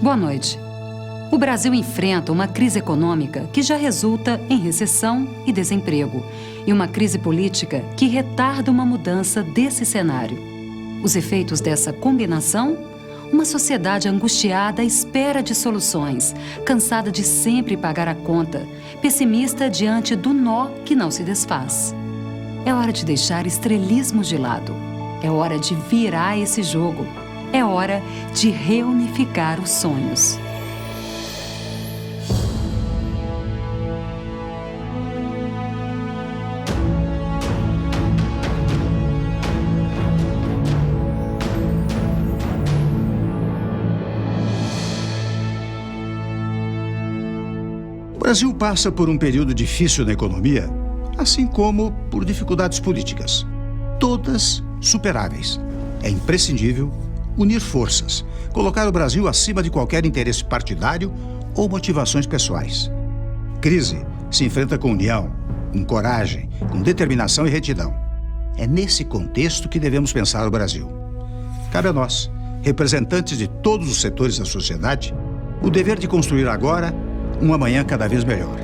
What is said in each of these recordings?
Boa noite. O Brasil enfrenta uma crise econômica que já resulta em recessão e desemprego, e uma crise política que retarda uma mudança desse cenário. Os efeitos dessa combinação? Uma sociedade angustiada à espera de soluções, cansada de sempre pagar a conta, pessimista diante do nó que não se desfaz. É hora de deixar estrelismos de lado. É hora de virar esse jogo. É hora de reunificar os sonhos. O Brasil passa por um período difícil na economia, assim como por dificuldades políticas. Todas superáveis. É imprescindível unir forças, colocar o Brasil acima de qualquer interesse partidário ou motivações pessoais. Crise se enfrenta com união, com coragem, com determinação e retidão. É nesse contexto que devemos pensar o Brasil. Cabe a nós, representantes de todos os setores da sociedade, o dever de construir agora um amanhã cada vez melhor.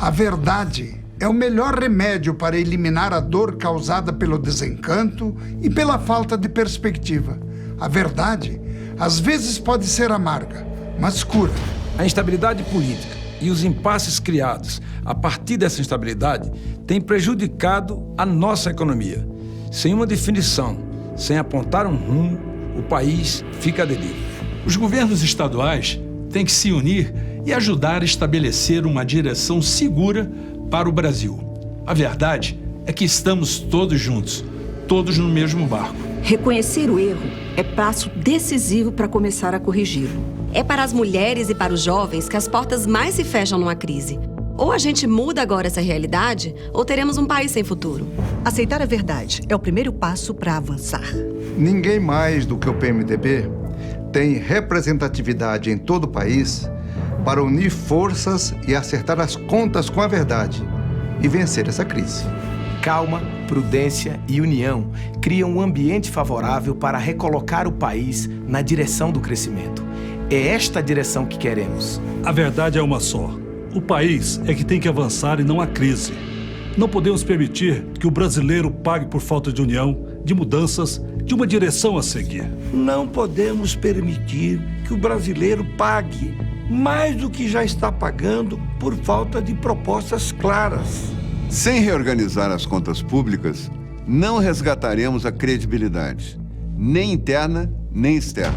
A verdade é o melhor remédio para eliminar a dor causada pelo desencanto e pela falta de perspectiva. A verdade, às vezes, pode ser amarga, mas cura. A instabilidade política e os impasses criados a partir dessa instabilidade têm prejudicado a nossa economia. Sem uma definição, sem apontar um rumo, o país fica à deriva. Os governos estaduais têm que se unir e ajudar a estabelecer uma direção segura para o Brasil. A verdade é que estamos todos juntos, todos no mesmo barco. Reconhecer o erro é passo decisivo para começar a corrigi-lo. É para as mulheres e para os jovens que as portas mais se fecham numa crise. Ou a gente muda agora essa realidade, ou teremos um país sem futuro. Aceitar a verdade é o primeiro passo para avançar. Ninguém mais do que o PMDB tem representatividade em todo o país para unir forças e acertar as contas com a verdade e vencer essa crise. Calma, prudência e união criam um ambiente favorável para recolocar o país na direção do crescimento. É esta direção que queremos. A verdade é uma só. O país é que tem que avançar e não a crise. Não podemos permitir que o brasileiro pague por falta de união, de mudanças, de uma direção a seguir. Não podemos permitir que o brasileiro pague mais do que já está pagando por falta de propostas claras. Sem reorganizar as contas públicas, não resgataremos a credibilidade, nem interna, nem externa.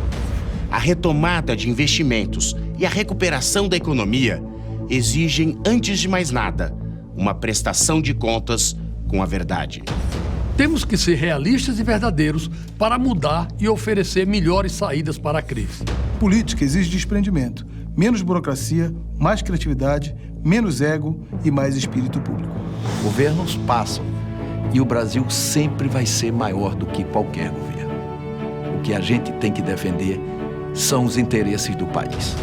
A retomada de investimentos e a recuperação da economia exigem, antes de mais nada, uma prestação de contas com a verdade. Temos que ser realistas e verdadeiros para mudar e oferecer melhores saídas para a crise. Política exige desprendimento, menos burocracia, mais criatividade, menos ego e mais espírito público. Governos passam e o Brasil sempre vai ser maior do que qualquer governo. O que a gente tem que defender são os interesses do país.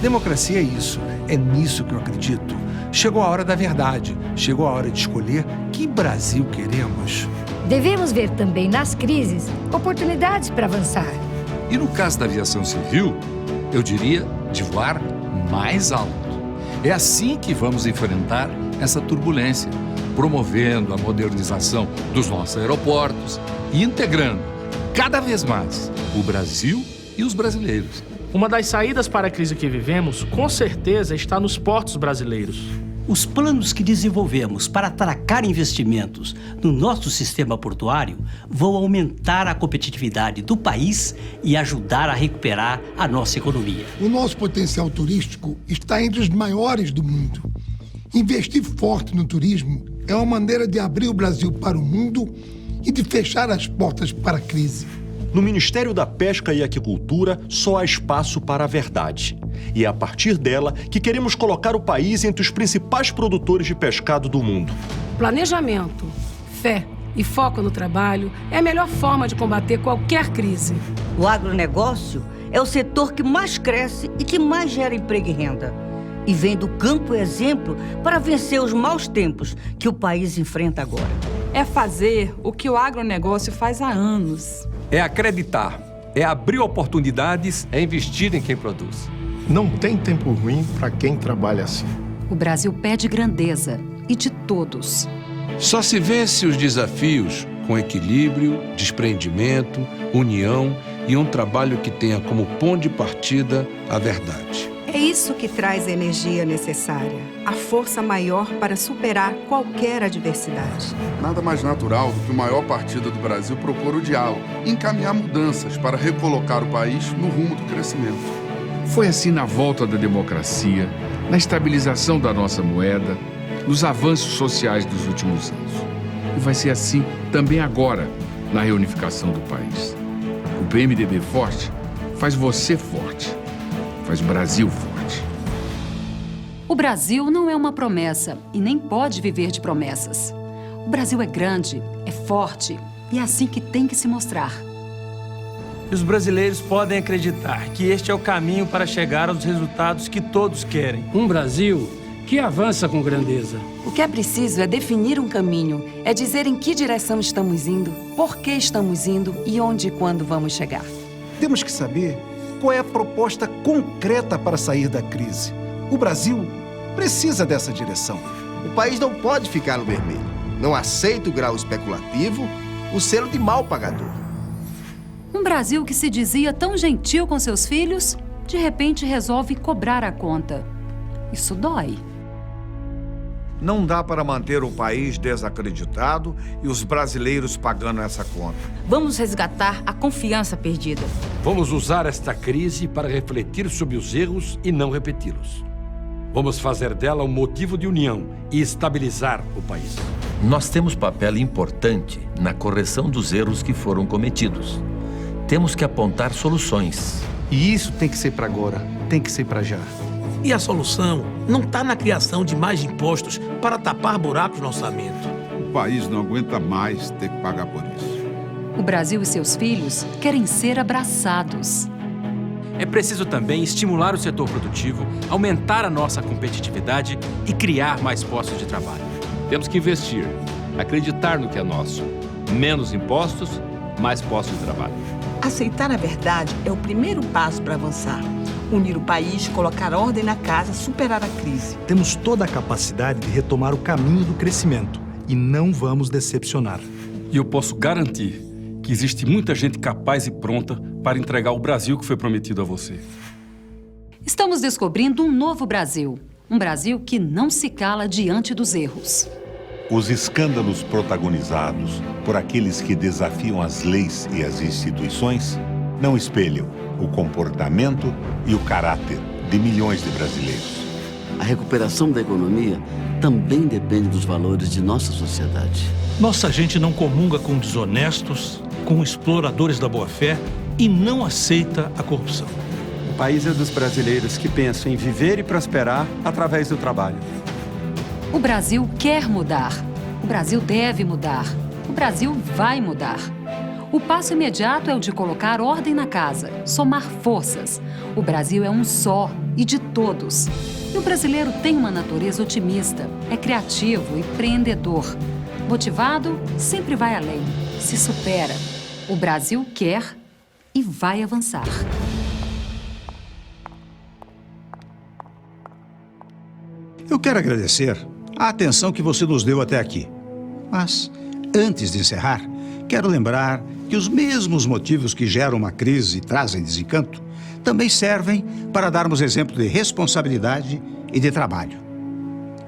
Democracia é isso, é nisso que eu acredito. Chegou a hora da verdade, chegou a hora de escolher que Brasil queremos. Devemos ver também nas crises oportunidades para avançar. E no caso da aviação civil, eu diria de voar mais alto. É assim que vamos enfrentar essa turbulência, promovendo a modernização dos nossos aeroportos e integrando cada vez mais o Brasil e os brasileiros. Uma das saídas para a crise que vivemos, com certeza, está nos portos brasileiros. Os planos que desenvolvemos para atracar investimentos no nosso sistema portuário vão aumentar a competitividade do país e ajudar a recuperar a nossa economia. O nosso potencial turístico está entre os maiores do mundo. Investir forte no turismo é uma maneira de abrir o Brasil para o mundo e de fechar as portas para a crise. No Ministério da Pesca e Aquicultura, só há espaço para a verdade. E é a partir dela que queremos colocar o país entre os principais produtores de pescado do mundo. Planejamento, fé e foco no trabalho é a melhor forma de combater qualquer crise. O agronegócio é o setor que mais cresce e que mais gera emprego e renda. E vem do campo exemplo para vencer os maus tempos que o país enfrenta agora. É fazer o que o agronegócio faz há anos. É acreditar é abrir oportunidades, é investir em quem produz. Não tem tempo ruim para quem trabalha assim. O Brasil pede grandeza e de todos. Só se vence os desafios com equilíbrio, desprendimento, união e um trabalho que tenha como ponto de partida a verdade. É isso que traz a energia necessária, a força maior para superar qualquer adversidade. Nada mais natural do que o maior partido do Brasil propor o diálogo e encaminhar mudanças para recolocar o país no rumo do crescimento. Foi assim na volta da democracia, na estabilização da nossa moeda, nos avanços sociais dos últimos anos. E vai ser assim também agora, na reunificação do país. O PMDB forte faz você forte, faz o Brasil forte. O Brasil não é uma promessa e nem pode viver de promessas. O Brasil é grande, é forte e é assim que tem que se mostrar. E os brasileiros podem acreditar que este é o caminho para chegar aos resultados que todos querem. Um Brasil que avança com grandeza. O que é preciso é definir um caminho, é dizer em que direção estamos indo, por que estamos indo e onde e quando vamos chegar. Temos que saber qual é a proposta concreta para sair da crise. O Brasil precisa dessa direção. O país não pode ficar no vermelho. Não aceita o grau especulativo, o selo de mal pagador. Um Brasil que se dizia tão gentil com seus filhos, de repente resolve cobrar a conta. Isso dói. Não dá para manter o país desacreditado e os brasileiros pagando essa conta. Vamos resgatar a confiança perdida. Vamos usar esta crise para refletir sobre os erros e não repeti-los. Vamos fazer dela um motivo de união e estabilizar o país. Nós temos papel importante na correção dos erros que foram cometidos. Temos que apontar soluções. E isso tem que ser para agora, tem que ser para já. E a solução não está na criação de mais impostos para tapar buracos no orçamento. O país não aguenta mais ter que pagar por isso. O Brasil e seus filhos querem ser abraçados. É preciso também estimular o setor produtivo, aumentar a nossa competitividade e criar mais postos de trabalho. Temos que investir, acreditar no que é nosso. Menos impostos, mais postos de trabalho. Aceitar a verdade é o primeiro passo para avançar. Unir o país, colocar ordem na casa, superar a crise. Temos toda a capacidade de retomar o caminho do crescimento e não vamos decepcionar. E eu posso garantir que existe muita gente capaz e pronta para entregar o Brasil que foi prometido a você. Estamos descobrindo um novo Brasil. Um Brasil que não se cala diante dos erros. Os escândalos protagonizados por aqueles que desafiam as leis e as instituições não espelham o comportamento e o caráter de milhões de brasileiros. A recuperação da economia também depende dos valores de nossa sociedade. Nossa gente não comunga com desonestos, com exploradores da boa-fé e não aceita a corrupção. O país é dos brasileiros que pensam em viver e prosperar através do trabalho. O Brasil quer mudar. O Brasil deve mudar. O Brasil vai mudar. O passo imediato é o de colocar ordem na casa, somar forças. O Brasil é um só e de todos. E o brasileiro tem uma natureza otimista, é criativo e empreendedor. Motivado, sempre vai além, se supera. O Brasil quer e vai avançar. Eu quero agradecer a atenção que você nos deu até aqui. Mas, antes de encerrar, quero lembrar que os mesmos motivos que geram uma crise e trazem desencanto também servem para darmos exemplo de responsabilidade e de trabalho.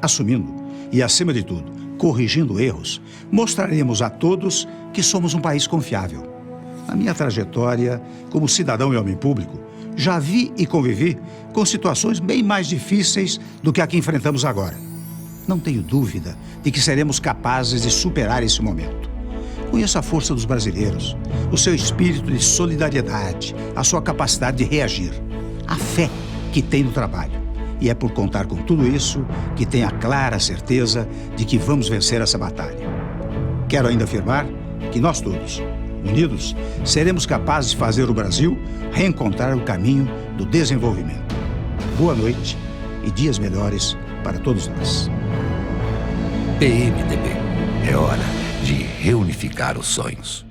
Assumindo e, acima de tudo, corrigindo erros, mostraremos a todos que somos um país confiável. Na minha trajetória como cidadão e homem público, já vi e convivi com situações bem mais difíceis do que a que enfrentamos agora. Não tenho dúvida de que seremos capazes de superar esse momento. Conheço a força dos brasileiros, o seu espírito de solidariedade, a sua capacidade de reagir, a fé que tem no trabalho. E é por contar com tudo isso que tenho a clara certeza de que vamos vencer essa batalha. Quero ainda afirmar que nós todos, unidos, seremos capazes de fazer o Brasil reencontrar o caminho do desenvolvimento. Boa noite e dias melhores para todos nós. PMDB. É hora de reunificar os sonhos.